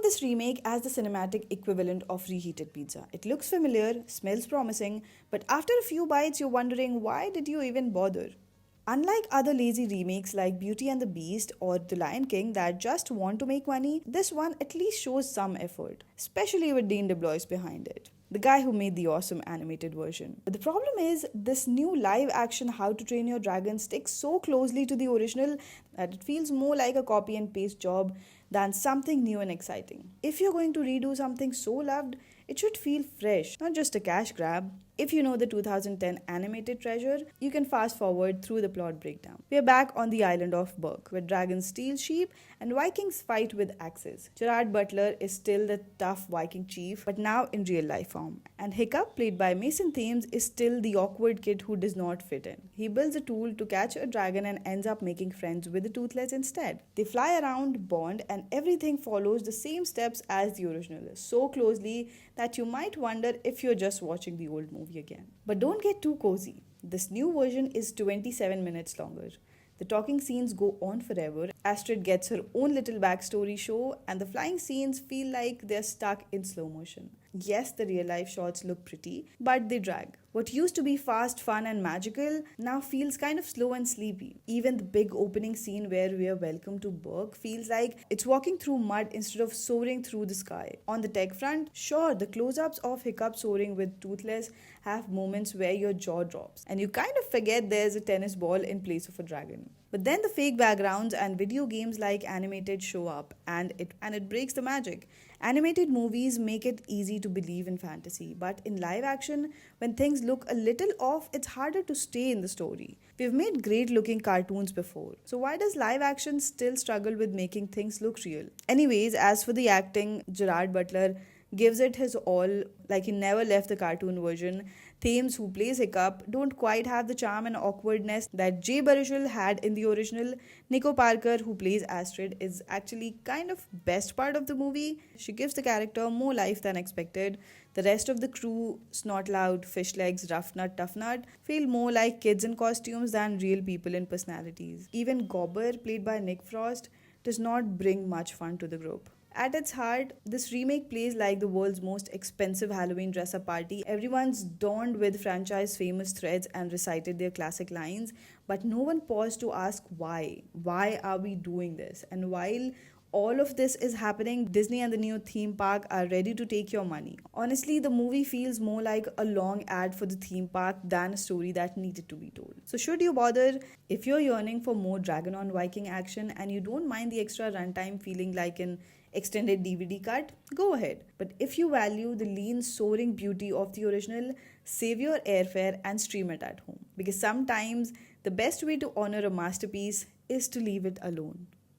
this remake as the cinematic equivalent of reheated pizza. It looks familiar, smells promising, but after a few bites, you're wondering why did you even bother? Unlike other lazy remakes like Beauty and the Beast or The Lion King that just want to make money, this one at least shows some effort, especially with Dean DeBlois behind it, the guy who made the awesome animated version. But the problem is, this new live action How to Train Your Dragon sticks so closely to the original that it feels more like a copy and paste job than something new and exciting. If you're going to redo something so loved, it should feel fresh, not just a cash grab. If you know the 2010 animated treasure, you can fast forward through the plot breakdown. We are back on the island of Berk, where dragons steal sheep and Vikings fight with axes. Gerard Butler is still the tough Viking chief, but now in real life form. And Hiccup, played by Mason Thames, is still the awkward kid who does not fit in. He builds a tool to catch a dragon and ends up making friends with the Toothless instead. They fly around, bond, and everything follows the same steps as the original, so closely that you might wonder if you're just watching the old movie again. But don't get too cozy. This new version is 27 minutes longer. The talking scenes go on forever. Astrid gets her own little backstory show, and the flying scenes feel like they're stuck in slow motion. Yes, the real life shots look pretty, but they drag. What used to be fast, fun, and magical now feels kind of slow and sleepy. Even the big opening scene where we are welcomed to Berk feels like it's walking through mud instead of soaring through the sky. On the tech front, sure, the close ups of Hiccup soaring with Toothless have moments where your jaw drops, and you kind of forget there's a tennis ball in place of a dragon. But then the fake backgrounds and video games like animated show up, and it breaks the magic. Animated movies make it easy to believe in fantasy, but in live action, when things look a little off, it's harder to stay in the story. We've made great looking cartoons before, so why does live action still struggle with making things look real? Anyways, as for the acting, Gerard Butler gives it his all, like he never left the cartoon version. Thames, who plays Hiccup, don't quite have the charm and awkwardness that Jay Baruchel had in the original. Nico Parker, who plays Astrid, is actually kind of best part of the movie. She gives the character more life than expected. The rest of the crew, Snot Loud, Fish Legs, Rough Nut, Tough Nut, feel more like kids in costumes than real people in personalities. Even Gobber, played by Nick Frost, does not bring much fun to the group. At its heart, this remake plays like the world's most expensive Halloween dress up party. Everyone's donned with franchise famous threads and recited their classic lines, but no one paused to ask why. Why are we doing this? And while all of this is happening, Disney and the new theme park are ready to take your money. Honestly, the movie feels more like a long ad for the theme park than a story that needed to be told. So, should you bother? If you're yearning for more Dragon on Viking action and you don't mind the extra runtime feeling like an extended DVD cut, go ahead. But if you value the lean, soaring beauty of the original, save your airfare and stream it at home. Because sometimes the best way to honor a masterpiece is to leave it alone.